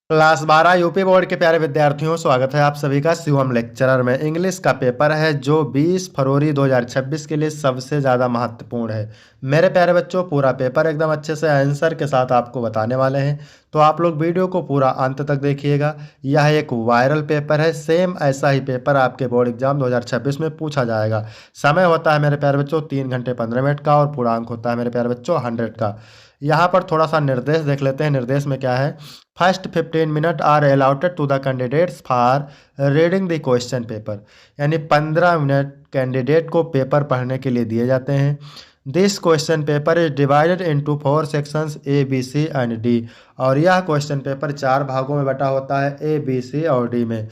Class 12 UP board के प्यारे विद्यार्थियों, स्वागत है आप सभी का शिवम लेक्चरर में। इंग्लिश का पेपर है जो 20 फरवरी 2026 के लिए सबसे ज़्यादा महत्वपूर्ण है। मेरे प्यारे बच्चों, पूरा पेपर एकदम अच्छे से आंसर के साथ आपको बताने वाले हैं, तो आप लोग वीडियो को पूरा अंत तक देखिएगा। यह एक वायरल पेपर है, सेम ऐसा ही पेपर आपके बोर्ड एग्जाम 2026 में पूछा जाएगा। समय होता है मेरे प्यारे बच्चों 3 घंटे 15 मिनट का, और पूर्णांक होता है मेरे प्यारे बच्चों 100 का। यहाँ पर थोड़ा सा निर्देश देख लेते हैं। निर्देश में क्या है? First 15 minute are allotted to the candidates for reading the question paper, यानी 15 मिनट कैंडिडेट को पेपर पढ़ने के लिए दिए जाते हैं। This question paper is divided into 4 sections A B C and D, और यह क्वेश्चन पेपर 4 भागों में बटा होता है, ए बी सी और डी में।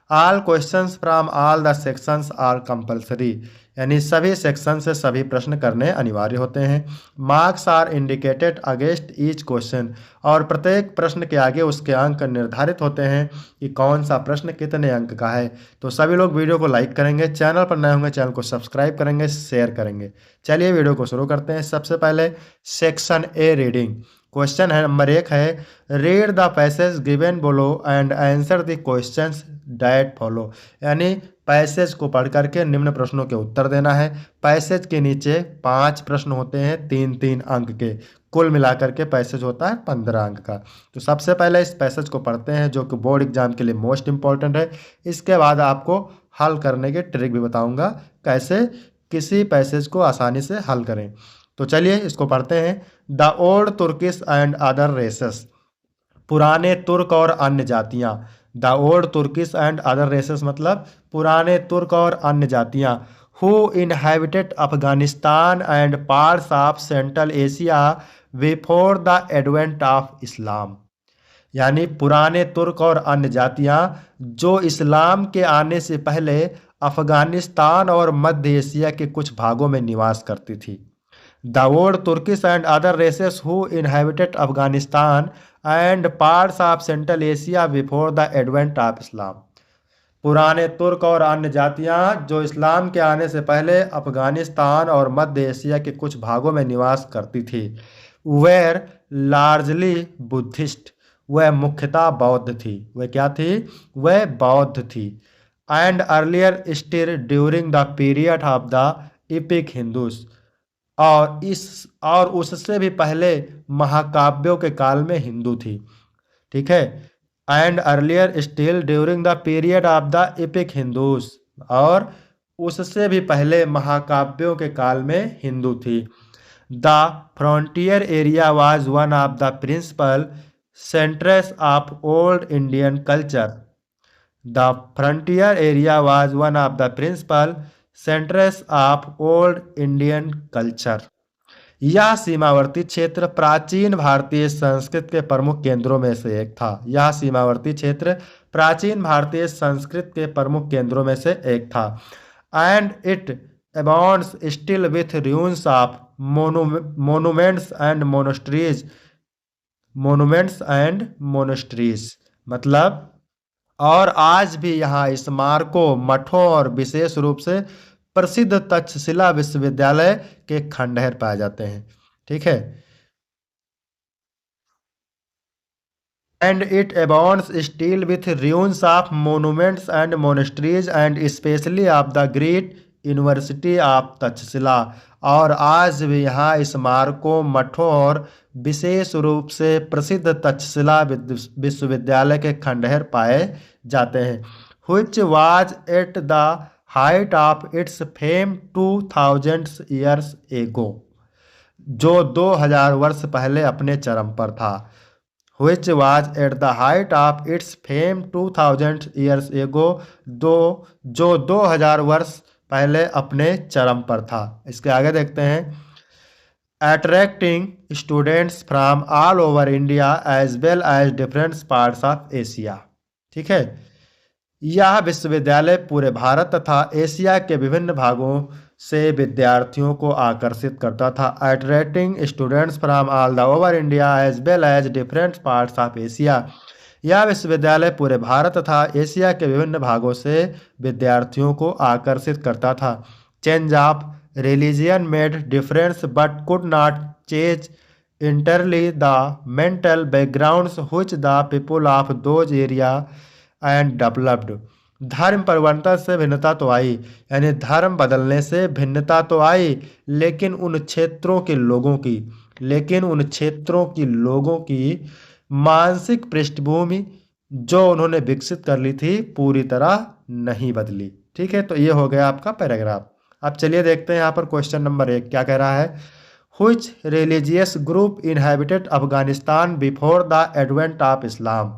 All questions from all the sections are compulsory, यानी सभी सेक्शन से सभी प्रश्न करने अनिवार्य होते हैं। Marks are indicated against each question, और प्रत्येक प्रश्न के आगे उसके अंक निर्धारित होते हैं कि कौन सा प्रश्न कितने अंक का है। तो सभी लोग वीडियो को लाइक करेंगे, चैनल पर नए होंगे चैनल को सब्सक्राइब करेंगे, शेयर करेंगे। चलिए वीडियो को शुरू करते हैं। सबसे पहले सेक्शन ए रीडिंग। क्वेश्चन है नंबर 1 है, read the passage given below and answer the questions that follow, यानी पैसेज को पढ़ करके निम्न प्रश्नों के उत्तर देना है। पैसेज के नीचे 5 प्रश्न होते हैं 3-3 अंक के, कुल मिलाकर के पैसेज होता है 15 अंक का। तो सबसे पहले इस पैसेज को पढ़ते हैं जो कि बोर्ड एग्जाम के लिए मोस्ट इंपॉर्टेंट है। इसके बाद आपको हल करने के ट्रिक भी बताऊंगा, कैसे किसी पैसेज को आसानी से हल करें। तो चलिए इसको पढ़ते हैं। The old Turkish and other races, पुराने तुर्क और अन्य जातियां। The old Turkish and other races मतलब पुराने तुर्क और अन्य जातियां। Who inhabited Afghanistan and parts of Central Asia before the advent of Islam, यानी पुराने तुर्क और अन्य जातियां जो इस्लाम के आने से पहले अफगानिस्तान और मध्य एशिया के कुछ भागों में निवास करती थी। The word Turkish and other races who inhabited Afghanistan and parts of Central Asia before the advent of Islam, पुराने तुर्क और अन्य जातियां जो इस्लाम के आने से पहले अफगानिस्तान और मध्य एशिया के कुछ भागों में निवास करती थी। वेर लार्जली बुद्धिस्ट, वह मुख्यतः बौद्ध थी। वह क्या थी? वह बौद्ध थी। And earlier still during the period of the EPIC Hindus, और उससे भी पहले महाकाव्यों के काल में हिंदू थी। ठीक है। And earlier still during the period of the EPIC Hindus, और उससे भी पहले महाकाव्यों के काल में हिंदू थी। The frontier area was one of the principal centres of old Indian culture. The frontier area was one of the principal centres of old Indian culture, यह सीमावर्ती क्षेत्र प्राचीन भारतीय संस्कृत के प्रमुख केंद्रों में से एक था। यह सीमावर्ती क्षेत्र प्राचीन भारतीय संस्कृत के प्रमुख केंद्रों में से एक था। And it abounds still with ruins of monuments and monasteries, मतलब और आज भी यहाँ स्मारकों, मठों और विशेष रूप से प्रसिद्ध तक्षशिला विश्वविद्यालय के खंडहर पाए जाते हैं। ठीक है। And it abounds still with ruins of monuments and monasteries and specially of the great university of Takshashila, और आज भी यहाँ स्मारकों, मठों और विशेष रूप से प्रसिद्ध तक्षशिला विश्वविद्यालय के खंडहर पाए जाते हैं। which was at the height of its fame 2000 years ago, जो 2000 वर्ष पहले अपने चरम पर था। which was at the height of its fame 2000 years ago, जो 2000 वर्ष पहले अपने चरम पर था। इसके आगे देखते हैं। attracting students from all over India as well as different parts of Asia। ठीक है। यह विश्वविद्यालय पूरे भारत तथा एशिया के विभिन्न भागों से विद्यार्थियों को आकर्षित करता था। Attracting students from all the over India as well as different parts of Asia, यह विश्वविद्यालय पूरे भारत तथा एशिया के विभिन्न भागों से विद्यार्थियों को आकर्षित करता था। Change of religion made difference but could not change इंटरली the mental backgrounds which the people of those area and developed. धर्म परिवर्तन से भिन्नता तो आई, यानी धर्म बदलने से भिन्नता तो आई, लेकिन उन क्षेत्रों की लोगों की मानसिक पृष्ठभूमि जो उन्होंने विकसित कर ली थी पूरी तरह नहीं बदली। ठीक है, तो ये हो गया आपका पैराग्राफ। अब चलिए देखते हैं यहाँ पर क्वेश्चन नंबर 1 क्या कह रहा है। Which religious group inhabited Afghanistan before the advent of Islam.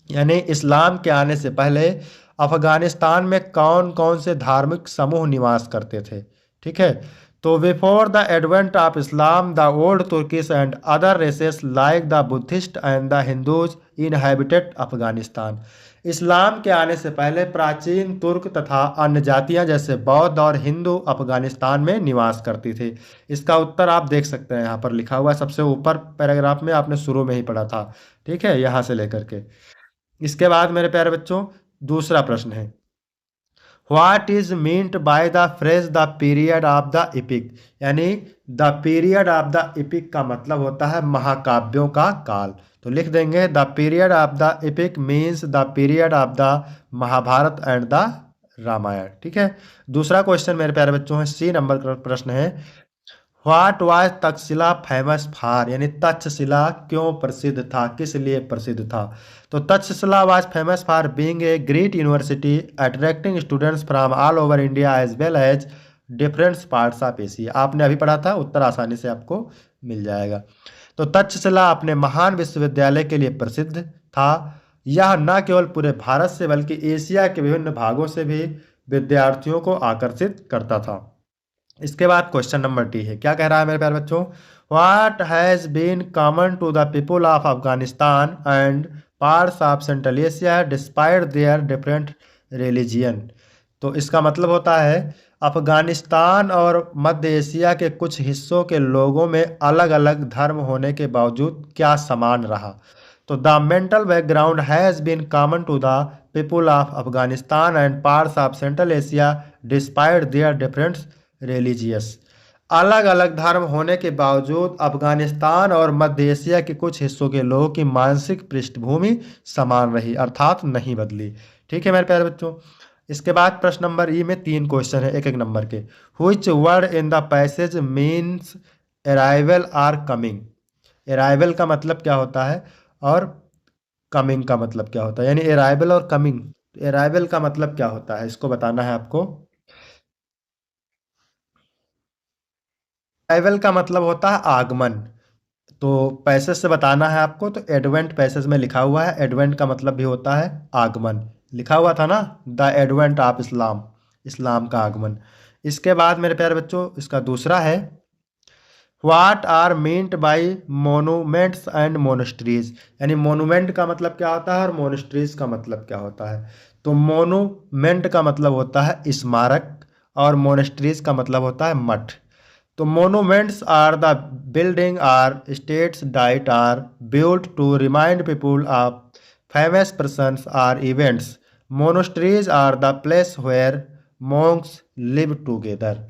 यानी इस्लाम के आने से पहले अफगानिस्तान में कौन कौन से धार्मिक समूह निवास करते थे। ठीक है, तो before the advent of Islam the old Turkish and other races like the Buddhist and the Hindus inhabited Afghanistan. इस्लाम के आने से पहले प्राचीन तुर्क तथा अन्य जातियां जैसे बौद्ध और हिंदू अफगानिस्तान में निवास करती थी। इसका उत्तर आप देख सकते हैं, यहाँ पर लिखा हुआ है सबसे ऊपर पैराग्राफ में, आपने शुरू में ही पढ़ा था। ठीक है, यहाँ से लेकर के इसके बाद मेरे प्यारे बच्चों दूसरा प्रश्न है, what is meant by the phrase the period of the epic. यानी the period of the epic का मतलब होता है महाकाव्यों का काल। तो लिख देंगे the period of the epic means the period of the Mahabharata and the Ramayana. ठीक है, दूसरा क्वेश्चन मेरे प्यारे बच्चों है, सी नंबर का प्रश्न है, what was Takshashila famous for. यानी तक्षशिला क्यों प्रसिद्ध था, किस लिए प्रसिद्ध था। तो Takshashila was famous for being a great university attracting students from all over India as well as different parts of Asia. आपने अभी पढ़ा था, उत्तर आसानी से आपको मिल जाएगा। तो तक्षशिला अपने महान विश्वविद्यालय के लिए प्रसिद्ध था। यह न केवल पूरे भारत से बल्कि एशिया के विभिन्न भागों से भी विद्यार्थियों को आकर्षित करता था। इसके बाद क्वेश्चन नंबर डी है, क्या कह रहा है मेरे प्यारे बच्चों, what has been common to the people of Afghanistan and parts of Central Asia despite their different religion. तो इसका मतलब होता है अफगानिस्तान और मध्य एशिया के कुछ हिस्सों के लोगों में अलग अलग धर्म होने के बावजूद क्या समान रहा। तो the mental background has been common to the people of Afghanistan and parts of Central Asia despite their different religious. अलग अलग धर्म होने के बावजूद अफगानिस्तान और मध्य एशिया के कुछ हिस्सों के लोगों की मानसिक पृष्ठभूमि समान रही, अर्थात नहीं बदली। ठीक है मेरे प्यारे बच्चों, इसके बाद प्रश्न नंबर ई में 3 क्वेश्चन है एक एक नंबर के। Which word in the passage means arrival or coming. Arrival का मतलब क्या होता है और कमिंग का मतलब क्या होता है, यानी अराइवल और कमिंग। अराइवल का मतलब क्या होता है इसको बताना है आपको। अराइवल का मतलब होता है आगमन। तो पैसेज से बताना है आपको, तो एडवेंट पैसेज में लिखा हुआ है, एडवेंट का मतलब भी होता है आगमन। लिखा हुआ था ना, द एडवेंट ऑफ इस्लाम, इस्लाम का आगमन। इसके बाद मेरे प्यारे बच्चों इसका दूसरा है, what are meant by monuments and monasteries. यानी मोनूमेंट का मतलब क्या होता है और मोनेस्ट्रीज का मतलब क्या होता है। तो मोनूमेंट का मतलब होता है स्मारक और मोनेस्ट्रीज का मतलब होता है मठ। तो monuments are the building or statues that are built to remind people of famous persons or events. Monasteries are the place where monks live together.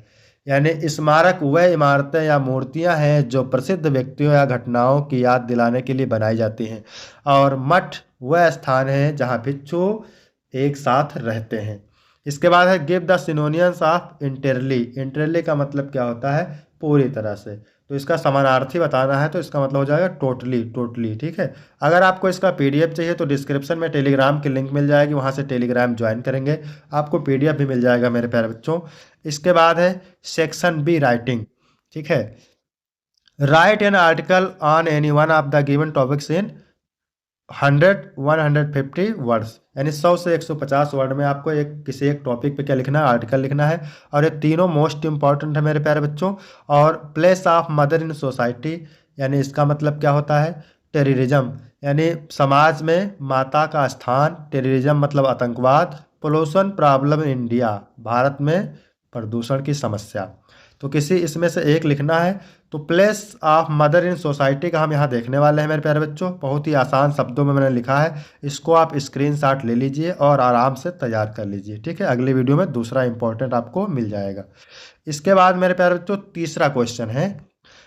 यानी स्मारक वह इमारतें या मूर्तियां हैं जो प्रसिद्ध व्यक्तियों या घटनाओं की याद दिलाने के लिए बनाई जाती हैं, और मठ वह स्थान है जहां भिक्षु एक साथ रहते हैं। इसके बाद है गिव द सिनोनियम्स ऑफ इंटेरली। इंटेरली का मतलब क्या होता है पूरी तरह से, तो इसका समानार्थी बताना है, तो इसका मतलब हो जाएगा टोटली, टोटली। ठीक है, अगर आपको इसका पीडीएफ चाहिए तो डिस्क्रिप्शन में टेलीग्राम की लिंक मिल जाएगी, वहाँ से टेलीग्राम ज्वाइन करेंगे, आपको पीडीएफ भी मिल जाएगा मेरे प्यारे बच्चों। इसके बाद है सेक्शन बी राइटिंग। ठीक है, right an article on any one of the given topics in 150 words. यानी 100 से 150 वर्ड में आपको किसी एक टॉपिक पे क्या लिखना है, आर्टिकल लिखना है। और ये तीनों मोस्ट इंपॉर्टेंट है मेरे प्यारे बच्चों। और place of mother in society, यानी इसका मतलब क्या होता है टेररिज्म, यानी समाज में माता का स्थान। टेररिज्म मतलब आतंकवाद। Pollution problem in India, Bharat में प्रदूषण की समस्या। तो किसी इसमें से एक लिखना है। तो place of mother in society का हम यहाँ देखने वाले हैं मेरे प्यारे बच्चों। बहुत ही आसान शब्दों में मैंने लिखा है, इसको आप स्क्रीनशॉट ले लीजिए और आराम से तैयार कर लीजिए। ठीक है, अगली वीडियो में दूसरा इंपॉर्टेंट आपको मिल जाएगा। इसके बाद मेरे प्यारे बच्चों तीसरा क्वेश्चन है,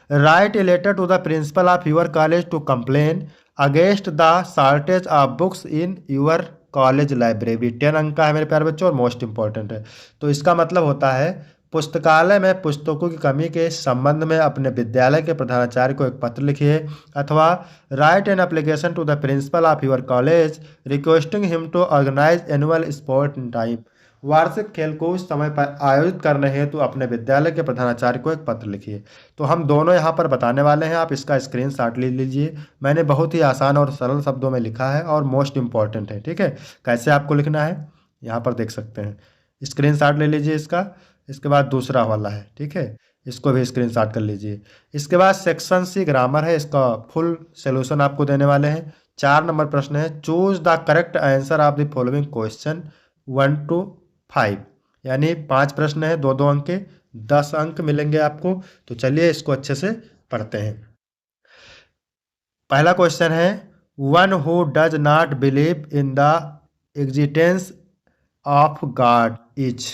write a letter to the principal of your college to complain against the shortage of books in your college library. 10 अंक का है मेरे प्यारे बच्चों और मोस्ट इंपॉर्टेंट है। तो इसका मतलब होता है पुस्तकालय में पुस्तकों की कमी के संबंध में अपने विद्यालय के प्रधानाचार्य को एक पत्र लिखिए, अथवा write an application to the principal of your college requesting him to organise annual sport in time. वार्षिक खेल को उस समय पर आयोजित करने हेतु अपने विद्यालय के प्रधानाचार्य को एक पत्र लिखिए। तो हम दोनों यहाँ पर बताने वाले हैं, आप इसका स्क्रीनशॉट ले लीजिए। मैंने बहुत ही आसान और सरल शब्दों में लिखा है और मोस्ट इंपॉर्टेंट है, ठीक है। कैसे आपको लिखना है यहाँ पर देख सकते हैं, स्क्रीनशॉट ले लीजिए इसका। इसके बाद दूसरा वाला है, ठीक है, इसको भी स्क्रीनशॉट कर लीजिए। इसके बाद सेक्शन सी ग्रामर है, इसका फुल सोल्यूशन आपको देने वाले हैं। 4 नंबर प्रश्न है, choose the correct answer of the following question 1 to 5, यानी 5 प्रश्न है, 2-2 अंक के, 10 अंक मिलेंगे आपको। तो चलिए इसको अच्छे से पढ़ते हैं। पहला क्वेश्चन है, one who does not believe in the existence of God is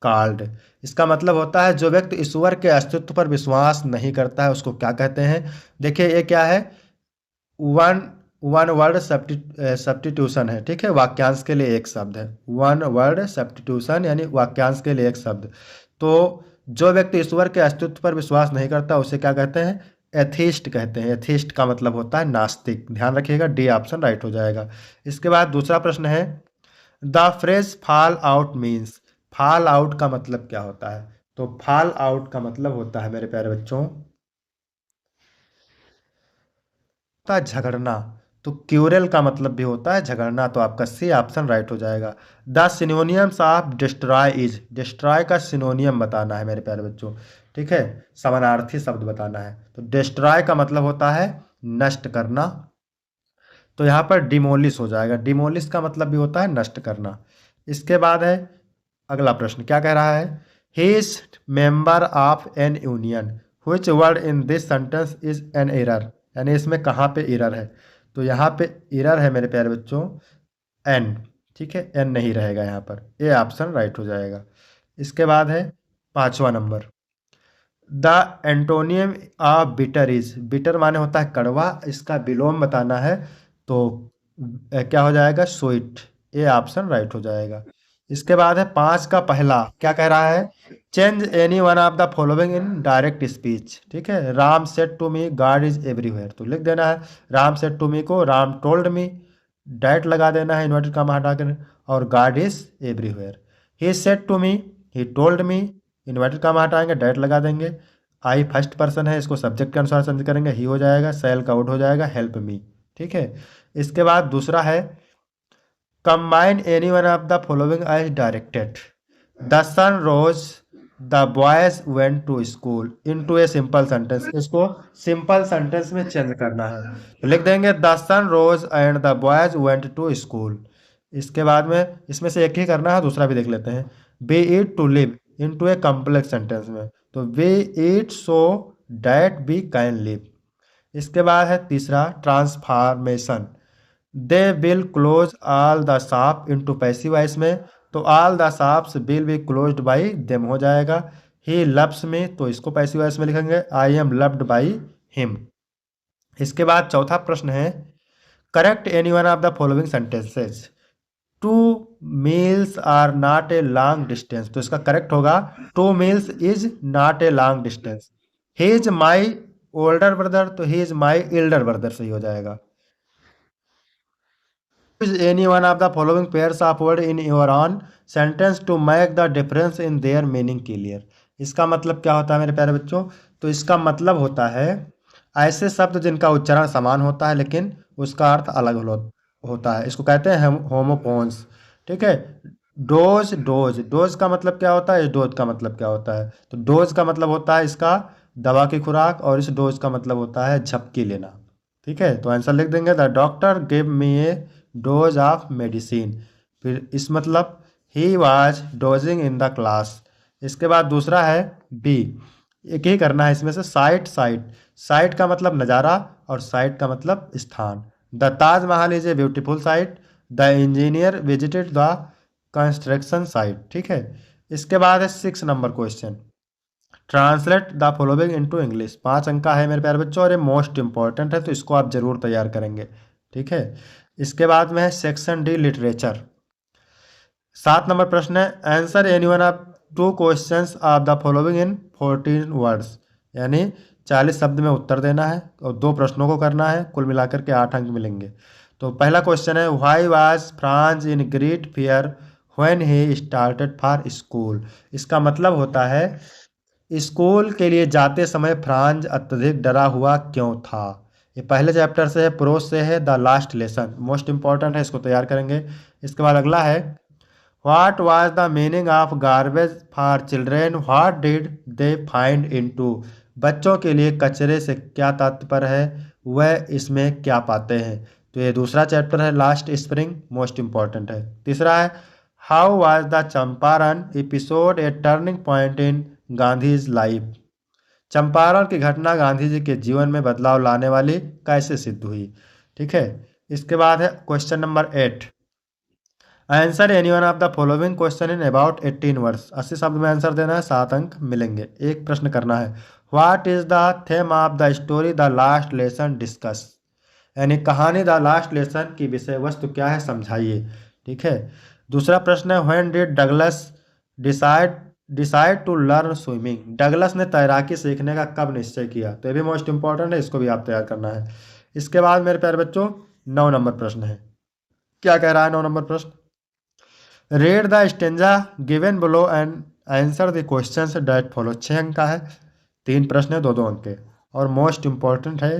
called. इसका मतलब होता है जो व्यक्ति ईश्वर के अस्तित्व पर विश्वास नहीं करता है उसको क्या कहते हैं। देखिए ये क्या है, वन वन वर्ड सब्स्टिट्यूशन है, ठीक है, वाक्यांश के लिए एक शब्द है। वन वर्ड सब्स्टिट्यूशन यानी वाक्यांश के लिए एक शब्द। तो जो व्यक्ति ईश्वर के अस्तित्व पर विश्वास नहीं करता उसे क्या कहते हैं, एथीस्ट कहते हैं। एथीस्ट का मतलब होता है नास्तिक। ध्यान रखिएगा, डी ऑप्शन राइट हो जाएगा। इसके बाद दूसरा प्रश्न है, the phrase fall out means. Fall out का मतलब क्या होता है। तो फॉल आउट का मतलब होता है मेरे प्यारे बच्चों, होता है झगड़ना। तो क्यूरल का मतलब भी होता है झगड़ना। तो आपका सी ऑप्शन राइट हो जाएगा। The synonyms of destroy is. Destroy का सिनोनियम बताना है मेरे प्यारे बच्चों, ठीक है, समानार्थी शब्द बताना है। तो डिस्ट्रॉय का मतलब होता है नष्ट करना। तो यहाँ पर डिमोलिश हो जाएगा। डिमोलिश का मतलब भी होता है नष्ट करना। इसके बाद है अगला प्रश्न, क्या कह रहा है, he is member of an union which word in this sentence is an error. यानी इसमें कहाँ पे एरर है। तो यहाँ पे एरर है मेरे प्यारे बच्चों एन, ठीक है, एन नहीं रहेगा यहाँ पर। ए ऑप्शन राइट हो जाएगा। इसके बाद है 5वां number, the antonym of bitter is. Bitter माने होता है कड़वा, इसका विलोम बताना है। तो क्या हो जाएगा, स्वीट। ए ऑप्शन राइट हो जाएगा। इसके बाद है 5 का पहला, क्या कह रहा है, change any one of the following in direct speech. ठीक है, Ram said to me God is everywhere. तो लिख देना है राम सेड टू मी को राम टोल्ड मी, डैट लगा देना है इन्वर्टेड कॉमा हटाकर, और God is everywhere. He said to me, he told me, inverted comma हटाएंगे, डैट लगा देंगे। आई फर्स्ट पर्सन है, इसको सब्जेक्ट के अनुसार समझ करेंगे, ही हो जाएगा, सेल का आउट हो जाएगा, हेल्प मी। ठीक है, इसके बाद दूसरा है combine any one of the following as directed. The sun rose, the boys went to school into a simple sentence. इसको सिंपल सेंटेंस में चेंज करना है, तो लिख देंगे the sun rose and the boys went to school. इसके बाद में इसमें से एक ही करना है, दूसरा भी देख लेते हैं। We eat to live into a complex sentence में, तो we eat so that we can live. इसके बाद है तीसरा transformation, they will close all the shop into passive voice में, तो all the shops will be closed by them हो जाएगा। ही लव्स मी, तो इसको पैसिव वॉइस में लिखेंगे I am loved by him. इसके बाद चौथा प्रश्न है correct any one of the following sentences. Two miles are not a long distance, तो इसका करेक्ट होगा two miles is not a long distance. He is my older brother, तो he is my elder brother सही हो जाएगा। Use any one of the following pairs of word in your own sentence to make the difference in their meaning clear। इसका मतलब क्या होता है मेरे प्यारे बच्चों, तो इसका मतलब होता है ऐसे शब्द जिनका उच्चारण समान होता है लेकिन उसका अर्थ अलग होता है, इसको कहते हैं होमोफोन्स। ठीक है, डोज, डोज, डोज का मतलब क्या होता है, इस डोज का मतलब क्या होता है, तो डोज का मतलब होता है इसका दवा की खुराक, और इस डोज का मतलब होता है झपकी लेना। ठीक है, तो आंसर लिख देंगे the doctor give me A dose of medicine. फिर इस मतलब he was dosing in the class. इसके बाद दूसरा है बी, एक ही करना है इसमें से, साइट, साइट, साइट का मतलब नज़ारा और साइट का मतलब स्थान। The Taj Mahal is a beautiful sight, the engineer visited the construction site. ठीक है, इसके बाद है 6 number question, translate the following into English. 5 अंक का है मेरे प्यारे बच्चों और ये मोस्ट इंपॉर्टेंट है, तो इसको आप जरूर तैयार करेंगे। ठीक है। इसके बाद में है सेक्शन डी लिटरेचर। 7 नंबर प्रश्न है, answer any one of two questions of the following in 14 words. यानी 40 शब्द में उत्तर देना है और 2 प्रश्नों को करना है, कुल मिलाकर के 8 अंक मिलेंगे। तो पहला क्वेश्चन है, why was France in great fear when he started for school. इसका मतलब होता है स्कूल के लिए जाते समय फ्रांज अत्यधिक डरा हुआ क्यों था। ये पहले चैप्टर से है, प्रोज से है, the last lesson most important है, इसको तैयार करेंगे। इसके बाद अगला है, what was the meaning of garbage for children what did they find into. बच्चों के लिए कचरे से क्या तात्पर्य है, वह इसमें क्या पाते हैं। तो ये दूसरा चैप्टर है, लास्ट स्प्रिंग मोस्ट इंपॉर्टेंट है। तीसरा है, how was the Champaran episode A turning point in Gandhi's life. Champaran की घटना गांधी जी के जीवन में बदलाव लाने वाली कैसे सिद्ध हुई। ठीक है। इसके बाद है question number 8, answer any one of the following question in about 18 words. 80 शब्द में आंसर देना है, 7 अंक मिलेंगे। एक प्रश्न करना है, what is the theme of the story the last lesson discuss. यानी कहानी द लास्ट लेसन की विषय वस्तु क्या है, समझाइए। ठीक है। दूसरा प्रश्न है, when did Douglas decide decide to learn swimming. Douglas ने तैराकी सीखने का कब निश्चय किया। तो ये भी मोस्ट इंपॉर्टेंट है, इसको भी आप तैयार करना है। इसके बाद मेरे प्यारे बच्चों 9 नंबर प्रश्न है। क्या कह रहा है 9 नंबर प्रश्न, read the stanza given below and answer the questions that follow. 6 अंक का है, 3 प्रश्न है, 2-2 अंक के। और मोस्ट इंपॉर्टेंट है,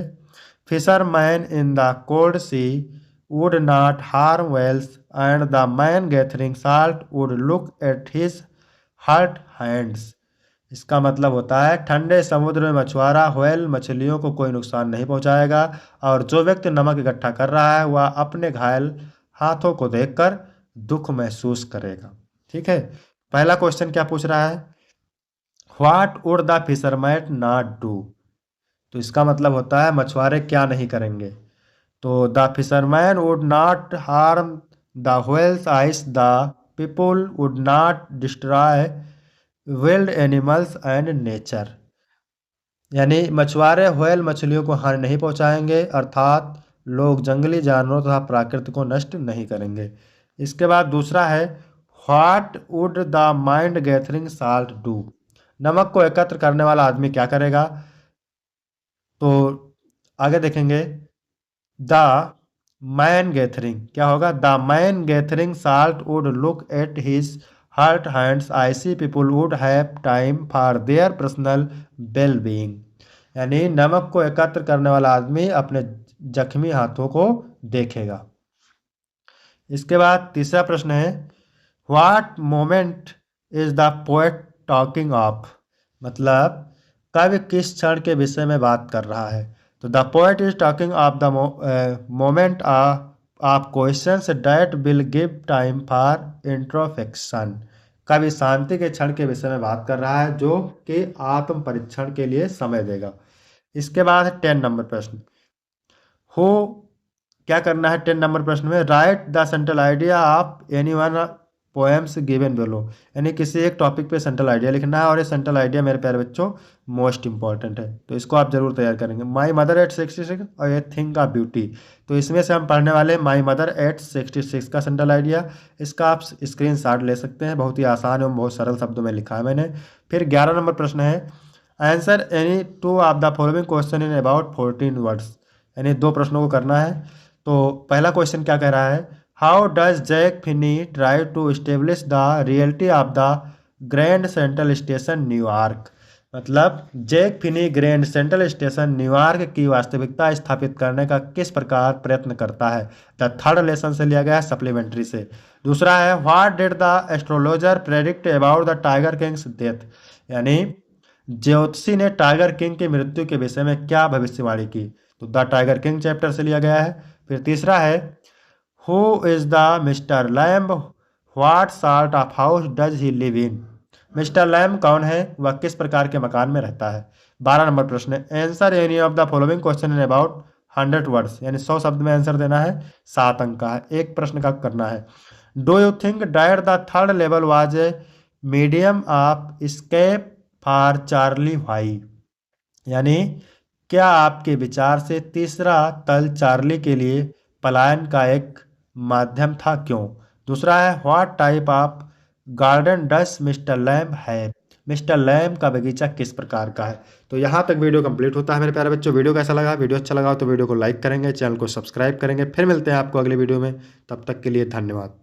fisherman in the cold sea would not harm whales and the man gathering salt would look at his hurt hands. इसका मतलब होता है ठंडे समुद्र में मछुआरा व्हेल मछलियों को कोई नुकसान नहीं पहुंचाएगा और जो व्यक्ति नमक इकट्ठा कर रहा है वह अपने घायल हाथों को देखकर दुख महसूस करेगा। ठीक है। पहला क्वेश्चन क्या पूछ रहा है, what would the fisherman not do. तो इसका मतलब होता है मछुआरे क्या नहीं करेंगे। तो the fisherman would not harm the whales ice, the people would not destroy wild animals and nature. यानी मछुआरे व्हेल मछलियों को हानि नहीं पहुंचाएंगे, अर्थात लोग जंगली जानवरों तथा प्रकृति को नष्ट नहीं करेंगे। इसके बाद दूसरा है, what would the mind gathering salt do. नमक को एकत्र करने वाला आदमी क्या करेगा। तो आगे देखेंगे, द मैन गैथरिंग क्या होगा, the man gathering salt would look at his hurt hands, I see people would have time for their personal well being. यानी नमक को एकत्र करने वाला आदमी अपने जख्मी हाथों को देखेगा। इसके बाद तीसरा प्रश्न है, what moment is the poet talking of. मतलब कवि किस क्षण के विषय में बात कर रहा है। तो the poet is talking of the moment of questions that will give time for introspection. कवि शांति के क्षण के विषय में बात कर रहा है जो कि आत्म परीक्षण के लिए समय देगा। इसके बाद है 10 नंबर प्रश्न, हो क्या करना है 10 नंबर प्रश्न में, right the central idea of any one poems given below. यानी किसी एक टॉपिक पे सेंट्रल आइडिया लिखना है और ये सेंट्रल आइडिया मेरे प्यारे बच्चों मोस्ट इंपॉर्टेंट है, तो इसको आप जरूर तैयार करेंगे। माई मदर एट 66 और ये थिंग ऑफ ब्यूटी। तो इसमें से हम पढ़ने वाले माई मदर एट 66 का सेंट्रल आइडिया। इसका आप स्क्रीन शॉट ले सकते हैं, बहुत ही आसान एवं बहुत सरल शब्दों में लिखा है मैंने। फिर 11 नंबर प्रश्न है, answer any two of the following question in about 14 words. यानी 2 प्रश्नों को करना है। तो पहला क्वेश्चन क्या कह रहा है, how does Jack Finney try to establish the reality of the Grand Central Station New York. मतलब Jack Finney Grand Central Station New York की वास्तविकता स्थापित करने का किस प्रकार प्रयत्न करता है। द थर्ड लेसन से लिया गया है, सप्लीमेंट्री से। दूसरा है, what did the astrologer predict about the tiger Kings death. यानी ज्योतिषी ने टाइगर किंग की मृत्यु के विषय में क्या भविष्यवाणी की। तो द टाइगर किंग चैप्टर से लिया गया है। फिर तीसरा है, who is the mister lamb, what sort of house does he live in. Mister lamb कौन है, वह किस प्रकार के मकान में रहता है। 12 नंबर प्रश्न, answer any of the following question in about 100 words. यानी 100 शब्द में आंसर देना है, 7 अंक का है। एक प्रश्न का करना है, do you think that the third level was a medium of escape for Charlie why, यानी क्या आपके विचार से तीसरा तल चार्ली के लिए पलायन का एक माध्यम था, क्यों? दूसरा है what type of garden does mister lamb है, मिस्टर लैम्ब का बगीचा किस प्रकार का है। तो यहाँ तक वीडियो कंप्लीट होता है मेरे प्यारे बच्चों। वीडियो कैसा लगा? वीडियो अच्छा लगा तो वीडियो को लाइक करेंगे, चैनल को सब्सक्राइब करेंगे। फिर मिलते हैं आपको अगले वीडियो में, तब तक के लिए धन्यवाद।